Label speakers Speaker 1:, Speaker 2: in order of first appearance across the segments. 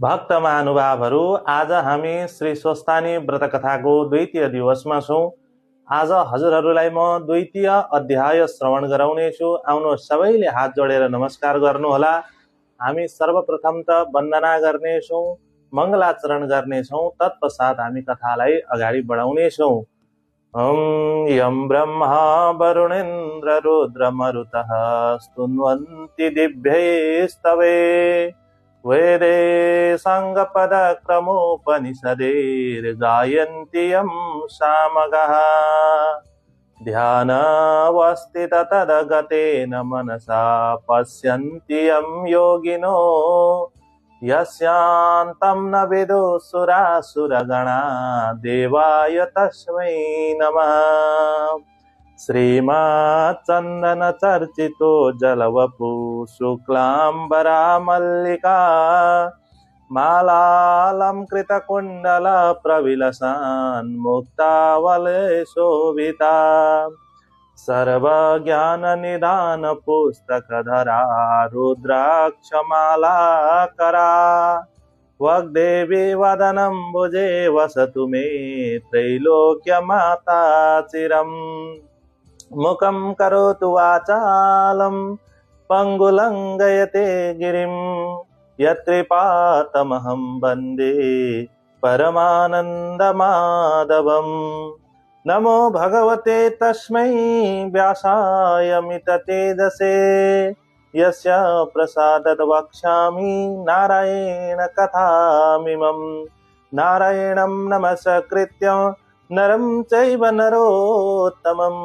Speaker 1: भक्त महानुभावहरू, आज हामी श्री स्वस्तानी व्रत कथाको द्वितीय दिवसमा छौँ। आज हजुरहरूलाई म द्वितीय अध्याय श्रवण गराउनेछु। आउनुहोस् सबैले हात जोडेर नमस्कार गर्नुहोला। हामी सर्वप्रथम त वन्दना गर्नेछौँ, मङ्गलाचरण गर्नेछौँ, तत्पश्चात हामी कथालाई अगाडि बढाउनेछौँ। यं ब्रह्मा वरुणेन्द्र रुद्रमरुतः स्तुन्वन्ति दिव्यैस्तवे वेदे साङ्गपदक्रमोपनिषदैर्गायन्ति यं सामगाः ध्यानावस्थित तदगतेन मनसा पश्यन्ति यं योगिनो यस्यान्तं न विदुसुरासुरगणा देवाय तस्मै नमः। श्रीमच्चन्दनचर्चितो जलवपु शुक्लाम्बरा मल्लिका मालालङ्कृतकुण्डलप्रविलसन्मुक्तावलयशोभिता सर्वज्ञाननिधानपुस्तकधरा रुद्राक्षमालाकरा वाग्देवी वदनम्बुजे वसतु मे त्रैलोक्यमाता चिरम्। मुखं करोतु वाचालं पङ्गुलङ्गयते गिरिं यत्कृपातमहं वन्दे परमानन्दमाधवम्। नमो भगवते तस्मै व्यासाय मिततेजसे यस्य प्रसादात् वक्ष्यामि नारायण कथामिमम्। नारायणं नमस्कृत्य नरं चैव नरोत्तमं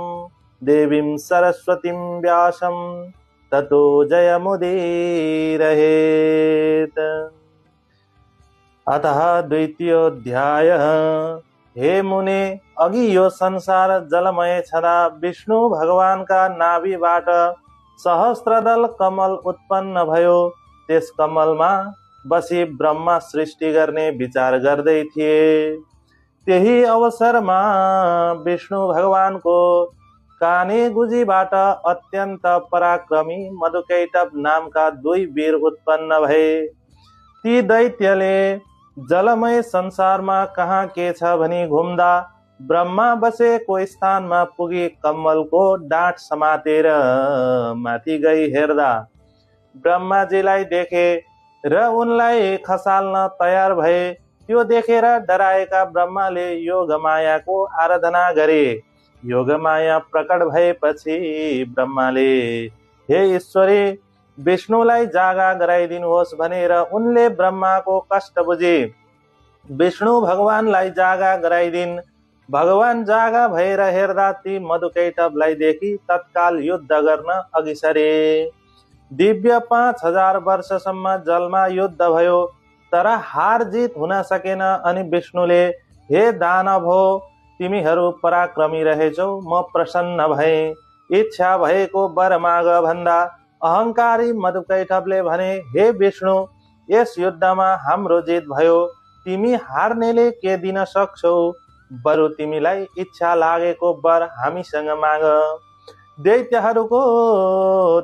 Speaker 1: देवीं सरस्वतीं व्यासं ततो जयमुदीरयेत्। अतः द्वितीयोऽध्यायः। हे मुने, अघि यो संसार जलमय छँदा विष्णु भगवानका नाभिबाट सहस्त्रदल कमल उत्पन्न भयो। त्यस कमलमा बसी ब्रह्मा सृष्टि गर्ने विचार गर्दै थिए। त्यही अवसरमा विष्णु भगवानको काने गुजीबाट अत्यन्त पराक्रमी मधुकैटभ नामका दुई वीर उत्पन्न भए। ती दैत्यले जलमय संसारमा कहाँ के छ भनी घुम्दा ब्रह्मा बसेको स्थानमा पुगी कमलको डाँठ समातेर माथि गई हेर्दा ब्रह्माजीलाई देखे र उनलाई खसाल्न तयार भए। त्यो देखेर डराएका ब्रह्माले योगमायाको आराधना गरे। योगमाया प्रकट भएपछि ब्रह्माले हे ईश्वरी, विष्णुलाई जागा गराइदिनुहोस् भनेर उनले ब्रह्माको कष्ट बुझे। विष्णु भगवानलाई जागा गराइदिन्। भगवान जागा भएर हेर्दा ती मधुकैटभलाई देखि तत्काल युद्ध गर्न अघि सरे। दिव्य 5000 वर्षसम्म जलमा युद्ध भयो, तर हार जित हुन सकेन। अनि विष्णुले हे दानव हो, तिमीहरू पराक्रमी रहेछौ, म प्रसन्न भए। इच्छा भएको वर माग भन्दा अहंकारी मधुकैटभले भने, हे विष्णु, यस युद्धमा हाम्रो जित भयो, तिमी हार्नेले के दिन सक्छौ? बरु तिमीलाई इच्छा लागेको वर हामीसँग माग। दैत्यहरूको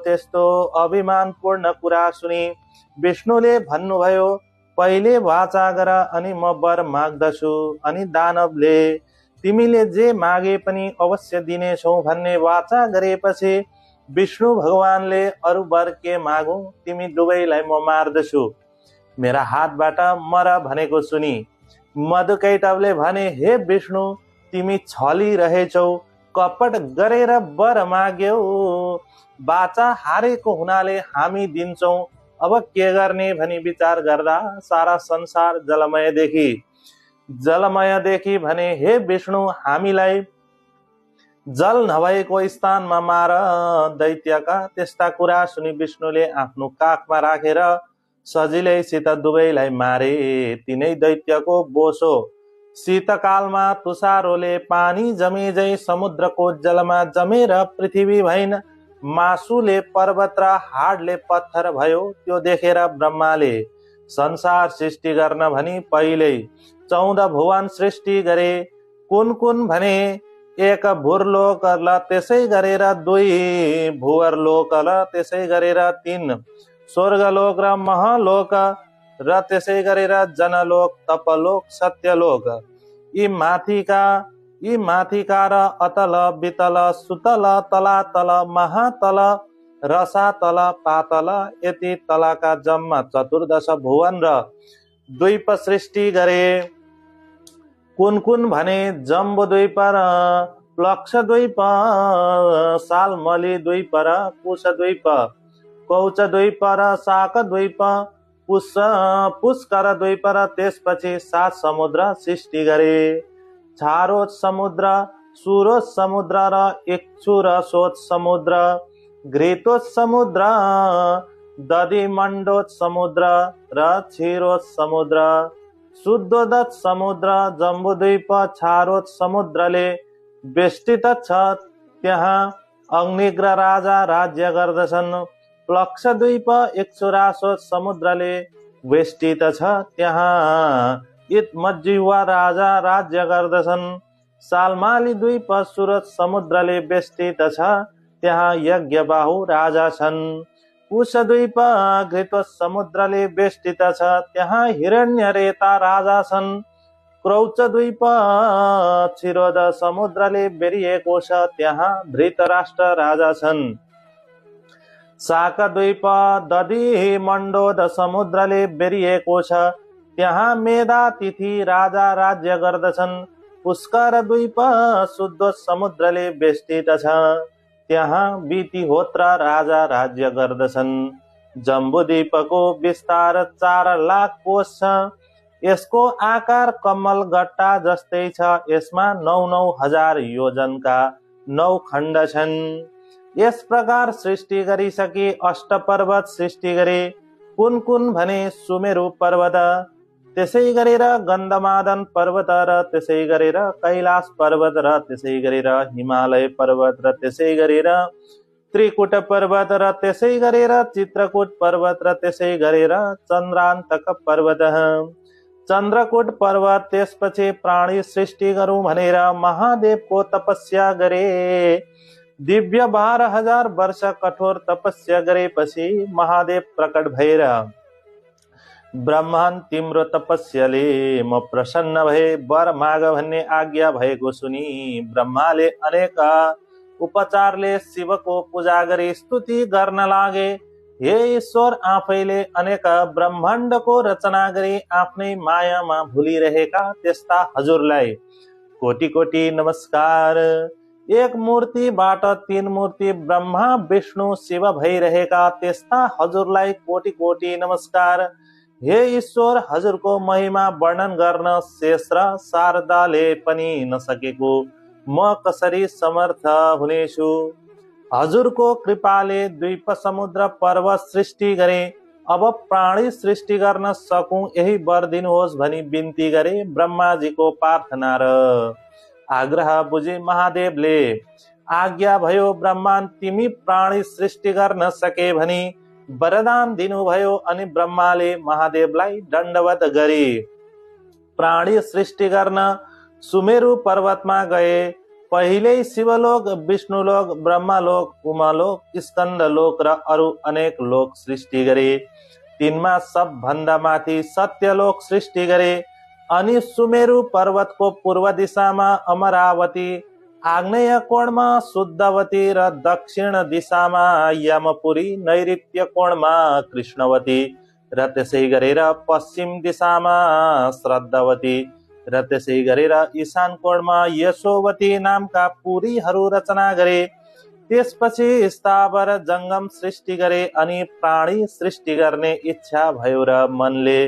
Speaker 1: त्यस्तो अभिमानपूर्ण कुरा सुनि विष्णुले भन्नुभयो, पहिले वाचा गर अनि म वर माग्दछु। अनि दानवले तिमीले जे मागे पनि अवश्य दिनेछौ भन्ने वाचा गरेपछि विष्णु भगवानले अरु वर के मागौं, तिमी दुवैलाई म मार्दछु, मेरा हातबाट मर भनेको सुनि मधुकैटभले भने, हे विष्णु, तिमी छली रहेछौ, कपट गरेर वर माग्यौ। बाचा हारेको हुनाले हामी दिन्छौ, अब के गर्ने भनी विचार गर्दा सारा संसार जलमय देखि भने, हे विष्णु, हामीलाई जल नभएको स्थानमा मार। दैत्यका त्यस्ता कुरा सुनि विष्णुले आफ्नो काखमा राखेर सजिलैसित दुवैलाई मारे। तिनै दैत्यको बोसो शीतकालमा तुषारोले पानी जमेझै समुद्रको जलमा जमेर पृथ्वी भइन्। मासुले पर्वत र हाडले पत्थर भयो। त्यो देखेर ब्रह्माले संसार सृष्टि गर्न भनी पहिल्यै 14 भुवन सृष्टि गरे। कुन भने एक भुरलोक ल त्यसै गरेर 2 भुवरलोक ल त्यसै गरेर 3 स्वर्गलोक र महलोक र त्यसै गरेर जनलोक, तपलोक, सत्यलोक, यी माथिका र अतल, वितल, सुतल, तलातल, महातल, रसातल, पातल, यति तलका जम्मा 14 भुवन र द्वीप सृष्टि गरे। कुन कुन भने जम्बुद्वीप र प्लक्षद्वीप, सालमली द्वीप र कुशद्वीप, कौचद्वीप र शाकद्वीप, पुष्कर द्वीप र त्यसपछि 7 समुद्र सृष्टि गरे। छारोज समुद्र, सुरोज समुद्र र इक्षुरसोज समुद्र, घृतोज समुद्र, दधिमण्डोज समुद्र र क्षीरोज समुद्र, शुद्धोदक समुद्र, जम्बुद्वीप छारोज समुद्रले बेष्टित छ, त्यहाँ अग्निग्र राजा राज्य गर्दछन्। प्लक्षद्वीप इक्षुरासोज समुद्रले बेष्टित छ, त्यहाँ इत्मज्जिह्वा राजा राज्य गर्दछन्। सालमाली द्वीप सुरज समुद्रले बेष्टित छ, त्यहाँ यज्ञबाहु राजा छन्। कुशद्वीप घृतोज समुद्रले बेष्टित छ, त्यहाँ हिरण्यरेता राजा छन्। क्रौचद्वीप क्षीरोद समुद्रले बेरिएको छ, त्यहाँ धृतराष्ट्र राजा छन्। शाकद्वीप दधिमण्डोद समुद्रले बेरिएको छ, त्यहाँ मेधातिथि राजा राज्य गर्दछन्। पुष्कर द्वीप शुद्धोज समुद्रले बेष्टित छ, त्यहाँ वितिहोत्र राजा राज्य गर्दछन्। जम्बुद्वीपको विस्तार 4 लाख कोश छ, यसको आकार कमल गट्टा जस्तै छ, यसमा 9-9 हजार योजनका 9 खण्ड छन्। यस प्रकार सृष्टि गरिसके 8 पर्वत सृष्टि गरे। कुन कुन भने सुमेरु पर्वत, त्यसै गरेर गन्धमादन पर्वत र त्यसै गरेर कैलाश पर्वत र त्यसै गरेर हिमालय पर्वत र त्यसै गरेर त्रिकुट पर्वत र त्यसै गरेर चित्रकूट पर्वत र त्यसै गरेर चन्द्रान्तक पर्वत। चन्द्रकूट पर्वत त्यसपछि प्राणी सृष्टि गरौँ भनेर महादेवको तपस्या गरे। दिव्य 12,000 वर्ष कठोर तपस्या गरेपछि महादेव प्रकट भएर ब्रह्मन तिम्रो तपस्याले म प्रसन्न भए, वर माग भन्ने आज्ञा भएको सुनि ब्रह्माले अनेक उपचारले शिवको पूजा गरी स्तुति गर्न लागे। हे ईश्वर, आफैले अनेक ब्रह्माण्डको रचना गरी आफ्नै मायामा भुलिरहेका त्यस्ता हजुरलाई कोटि कोटि नमस्कार। एक मूर्तिबाट 3 मूर्ति ब्रह्मा विष्णु शिव भइरहेका त्यस्ता हजुरलाई कोटि कोटि नमस्कार। हे ईश्वर, हजुरको महिमा वर्णन गर्न शेष र शारदाले पनि नसकेको म कसरी समर्थ हुनेछु। हजुरको कृपाले द्वीप समुद्र पर्वत सृष्टि गरे। अब प्राणी सृष्टि गर्न सकूं यही वर दिनुहोस् भनी बिन्ती गरे। ब्रह्माजीको प्रार्थना र आग्रह बुझी महादेवले आज्ञा भयो, ब्रह्मान तिमी प्राणी सृष्टि गर्न सके भनी वरदान दिनुभयो। अनि ब्रह्माले महादेवलाई दण्डवत गरी प्राणी सृष्टि गर्न सुमेरु पर्वतमा गए। पहिल्यै शिवलोक, विष्णुलोक, ब्रह्मलोक, उमालोक, स्कन्दलोक र अरू अनेक लोक सृष्टि गरे। तिनमा सबभन्दा माथि सत्यलोक सृष्टि गरे। अनि सुमेरु पर्वतको पूर्व दिशामा अमरावती, आग्नेय कोणमा शुद्धवती र दक्षिण दिशामा यमपुरी, नैऋत्य कोणमा कृष्णवती र त्यसै गरेर पश्चिम दिशामा श्रद्धावती र त्यसै गरेर ईशान कोणमा यशोवती नामका पुरीहरू रचना गरे। त्यसपछि स्थावर जंगम सृष्टि गरे। अनि प्राणी सृष्टि गर्ने इच्छा भयो र मनले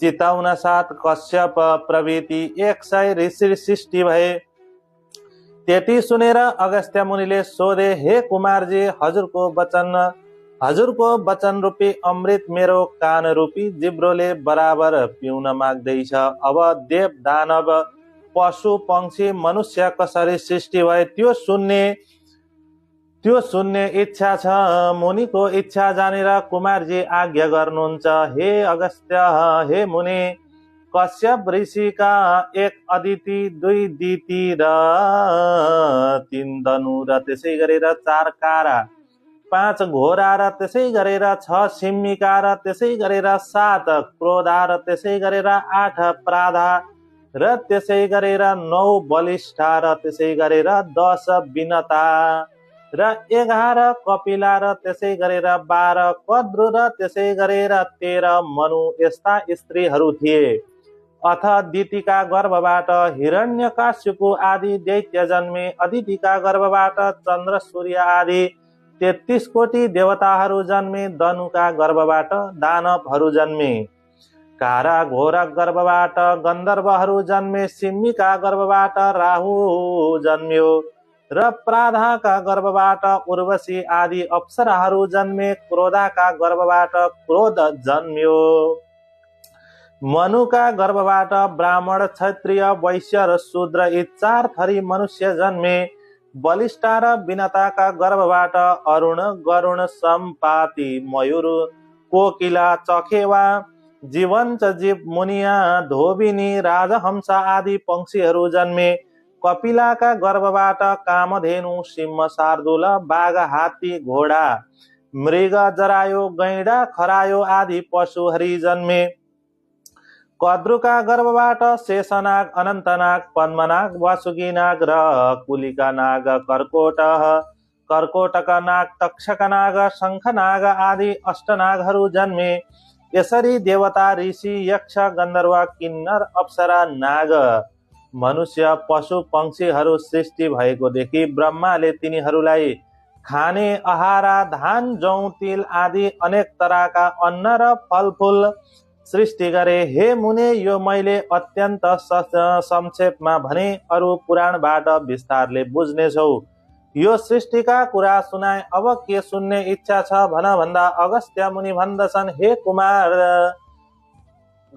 Speaker 1: चिताउन साथ कश्यप प्रभृति 100 ऋषि सृष्टि भए। त्यति सुनेर अगस्त्य मुनिले सोधे, हे कुमारजी, हजुरको वचन रूपी अमृत मेरो कान रूपी जिब्रोले बराबर पिउन माग्दैछ। अब देव दानव पशु पंक्षी मनुष्य कसरी सृष्टि भए त्यो सुन्ने इच्छा छ। मुनिको इच्छा जानेर कुमारजी आज्ञा गर्नुहुन्छ। हे अगस्त्य, हे मुनि, कश्यप ऋषिका 1 अदिति, 2 दिति र 3 धनु र त्यसै गरेर 4 कारा 5 घोडा र त्यसै गरेर 6 सिम्मिका र त्यसै गरेर 7 क्रोधा र त्यसै गरेर 8 प्राधा र त्यसै गरेर 9 बलिष्ठा र त्यसै गरेर 10 विनता र 11 कपिला र त्यसै गरेर 12 कद्रु र त्यसै गरेर 13 मनु यस्ता स्त्रीहरू थिए। अथ दितिका गर्भबाट हिरण्यकाश्यपु आदि दैत्य जन्मे। अदितिका गर्भबाट चन्द्र सूर्य आदि 33 कोटी देवताहरू जन्मे। दनुका गर्भबाट दानवहरू जन्मे। कारा घोरक गर्भबाट गन्धर्वहरू जन्मे। सिम्मीका गर्भबाट राहु जन्मियो र प्राधाका गर्भबाट उर्वशी आदि अप्सराहरू जन्मे। क्रोधाका गर्भबाट क्रोध जन्मियो। मनुका गर्भबाट ब्राह्मण क्षत्रिय वैश्य र शूद्र यी 4 थरी मनुष्य जन्मे। बलिष्ठा र विनताका गर्भबाट अरुण गरुण सम्पाति मयूर कोकिला चखेवा जीवञ्च जीव मुनिया धोबिनी राजहंस आदि पंक्षीहरू जन्मे। कपिलाका गर्भबाट कामधेनु सिंह शार्दूल बाघ हात्ती घोडा मृग जरायो गैंडा खरायो आदि पशुहरू जन्मे। कद्रुका गर्भबाट शेषनाग अनन्तनाग पद्मनाग वासुकी नाग र कुलिका नाग कर्कोटक नाग तक्षक नाग शंखनाग आदि अष्टनागहरू जन्मे। यसरी देवता ऋषि यक्ष गन्धर्व किन्नर अप्सरा नाग मनुष्य पशु पंक्षीहरू सृष्टि भएको देखि ब्रह्माले तिनीहरूलाई खाने आहारा धान जौ तिल आदि अनेक तरहका अन्न र फलफूल सृष्टि गरे। हे मुने, यो मैले अत्यन्त संक्षेपमा भने, अरु पुराणबाट विस्तारले बुझ्नेछौ। यो सृष्टिका कुरा सुनाए। अब के सुन्ने इच्छा छ भन भन्दा अगस्त्य मुनि भन्दछन्, हे कुमार,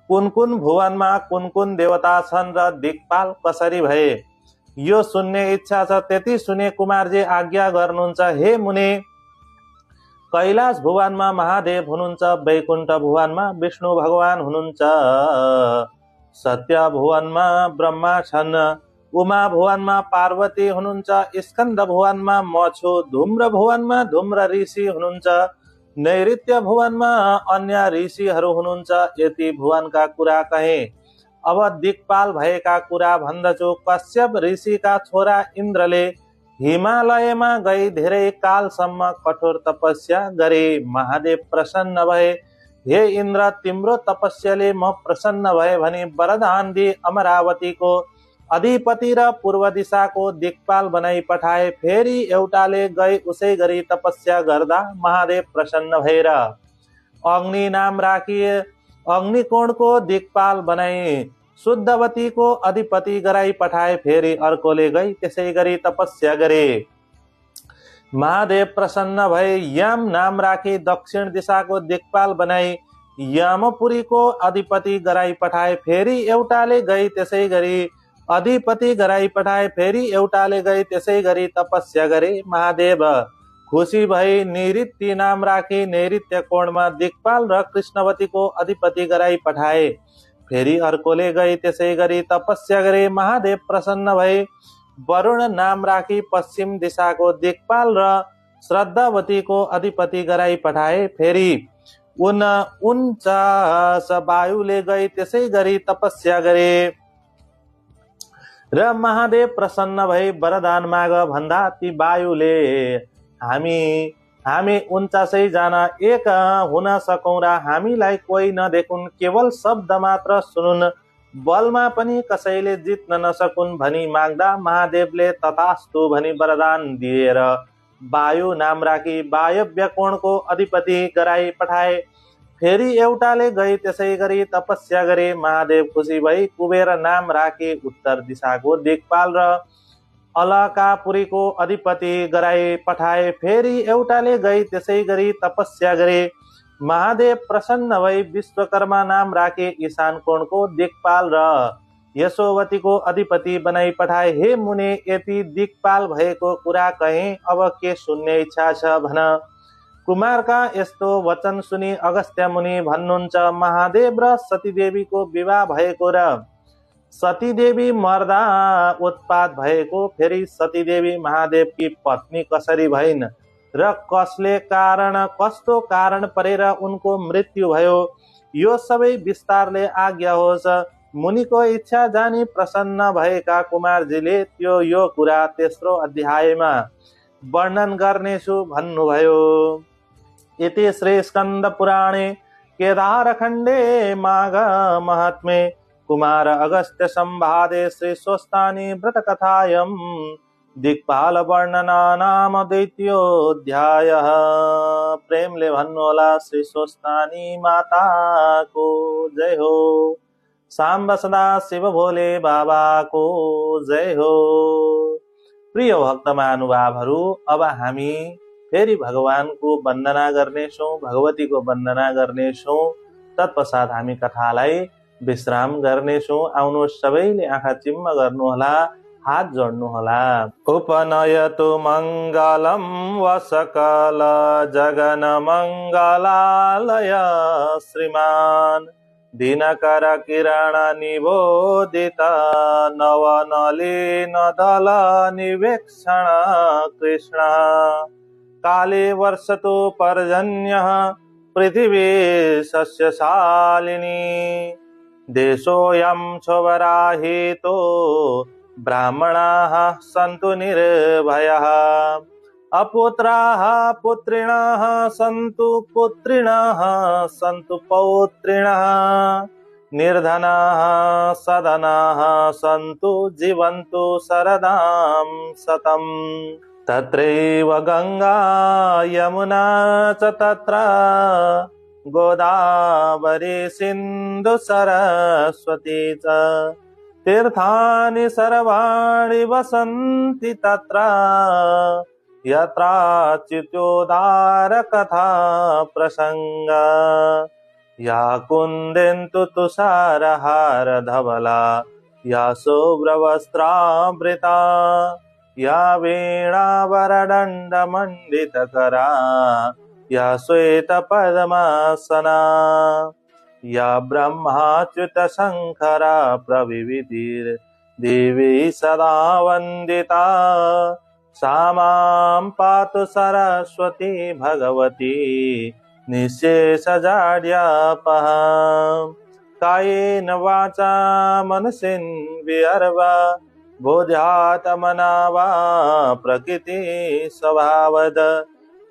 Speaker 1: कुन कुन भुवनमा कुन कुन देवता छन् र दिक्पाल कसरी भए, यो सुन्ने इच्छा छ। त्यति सुने कुमारजी आज्ञा गर्नुहुन्छ। हे मुने, कैलाश भुवनमा महादेव हुनुहुन्छ, वैकुण्ठ भुवनमा विष्णु भगवान हुनुहुन्छ, सत्य भुवनमा ब्रह्मा छन्, उमा भुवनमा पार्वती हुनुहुन्छ, स्कन्द भुवनमा म छु, धूम्र भुवनमा धूम्र ऋषि हुनुहुन्छ, नैऋत्य भुवनमा अन्य ऋषिहरू हुनुहुन्छ। यति भुवनका कुरा कहे। अब दिक्पाल भएका कुरा भन्दछु। कश्यप ऋषिका छोरा इन्द्रले हिमालयमा गई धेरै कालसम्म कठोर तपस्या गरे। महादेव प्रसन्न भए। हे इन्द्र, तिम्रो तपस्याले म प्रसन्न भए भनी वरदान दिए। अमरावतीको अधिपति र पूर्व दिशाको दिक्पाल बनाई पठाए। फेरि एउटाले गई उसै गरी तपस्या गर्दा महादेव प्रसन्न भएर अग्नि नाम राखी अग्निकोणको दिक्पाल बनाई शुद्धवतीको अधिपति गराई पठाए। फेरि अर्कोले गई त्यसै गरी तपस्या गरे। महादेव प्रसन्न भए यम नाम राखी दक्षिण दिशाको दिक्पाल बनाई यमपुरीको अधिपति गराई पठाए। फेरि एउटाले गई त्यसै गरी अधिपति गराई पठाए। फेरि एउटाले गई त्यसै गरी तपस्या गरे। महादेव खुसी भई नैऋत्य नाम राखी नैऋत्य कोणमा दिक्पाल र कृष्णवतीको अधिपति गराई पठाए। फेरि अर्कोले गई त्यसै गरी तपस्या गरे। महादेव प्रसन्न भई वरुण नाम राखी पश्चिम दिशाको दिक्पाल र श्रद्धावतीको अधिपति गराई पठाए। फेरि 49 वायुले गई त्यसै गरी तपस्या गरे र महादेव प्रसन्न भई वरदान माग भन्दा ती वायुले हामी 49 जना एक हुन सकौं र हामीलाई कोही नदेखुन्, केवल शब्द मात्र सुनुन्, बलमा पनि कसैले जित्न नसकुन् भनी माग्दा महादेवले तथास्तु भनी वरदान दिएर वायु नाम राखी वायव्य कोणको अधिपति गराई पठाए। फेरि एउटाले गई त्यसै गरी तपस्या गरे। महादेव खुसी भई कुबेर नाम राखी उत्तर दिशाको दिक्पाल र अलकापुरीको अधिपति गराई पठाए। फेरि एउटाले गई त्यसै गरी तपस्या गरे। महादेव प्रसन्न भई विश्वकर्मा नाम राखे ईशान कोणको दिक्पाल र यशोवतीको अधिपति बनाई पठाए। हे मुने, यति दिक्पाल भएको कुरा कहे। अब के सुन्ने इच्छा छ भन। कुमारका यस्तो वचन सुनि अगस्त्य मुनि भन्नुहुन्छ, महादेव र सतीदेवीको विवाह भएको र सतीदेवी मर्दा उत्पात भएको, फेरि सतीदेवी महादेवकी पत्नी कसरी भइन् र कस्तो कारण परेर उनको मृत्यु भयो, यो सबै विस्तारले आज्ञा होस्। मुनिको इच्छा जानी प्रसन्न भएका कुमारजीले यो कुरा तेस्रो अध्यायमा वर्णन गर्नेछु भन्नुभयो। इति श्री स्कंद पुराणे केदारखण्डे माघ महात्म्ये कुमार अगस्त्य संवादे श्री स्वस्तानी व्रत कथायं दिक्पाल वर्णना नाम द्वितीयोऽध्यायः। प्रेमले भन्नुहोला श्री स्वस्तानी माता को जय हो। सांब सदा शिव भोले बाबा को जय हो। प्रिय भक्त महानुभावहरू, अब हामी फेरि भगवानको वन्दना गर्नेछौँ, भगवतीको वन्दना गर्नेछौँ। तत्पश्चात हामी कथालाई विश्राम गर्नेछौँ। आउनुहोस् सबैले आँखा चिम्म गर्नुहोला, हात जोड्नुहोला। उपनयतु मङ्गलं वसकल जगन मङ्गलालय श्रीमान् दिनकर किरण निबोधित नवनलिन दल निवेक्षण कृष्ण काले वर्षतु पर्जन्यः पृथिवी सस्यशालिनी देशोऽयं क्षोभराहितो ब्राह्मणाः सन्तु निर्भयाः अपुत्राः पुत्रिणः सन्तु पुत्रिणः सन्तु पौत्रिणः निर्धनाः सदनाः सन्तु जीवन्तु शरदां शतम्। तत्रैव गंगा यमुना च तत्र गोदावरी सिन्धु सरस्वती च तीर्थानि सर्वाणि वसन्ति तत्र यत्राच्युतोद्धार कथा प्रसंग या कुन्देन्तु तुषारहार धवला या शुभ्रवस्त्रावृता या वीणावरदण्डमण्डितकरा या श्वेतपद्मासना या ब्रह्माच्युतशङ्करा प्रविविधिर्देवी सदा वन्दिता सा मां पातु सरस्वती भगवती निःशेषजाड्यापहा कायेन वाचा मनसेन्द्रियर्वा बोध्यात्मना वा प्रकृति स्वभावद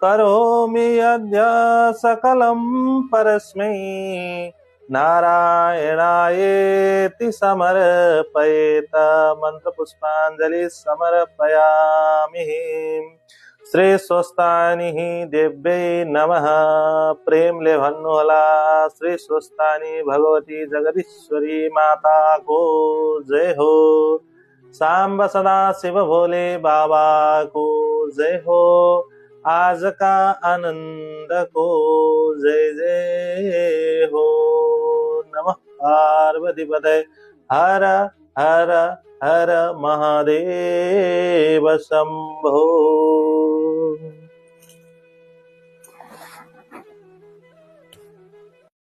Speaker 1: करोमि यद्य सकलं परस्मै नारायणायेति समर्पयेत। मंत्र पुष्पांजलि समर्पयामि। श्री स्वस्तानी देव्यै नमः। प्रेमले भन्नुहोला श्री स्वस्तानी भगवती जगदीश्वरी माता को जय हो। सांब सदा शिव भोले बाबा को जय हो। आज का आनंद को जय जय हो। नमः पार्वतीपते हर हर हर महादेव शंभो।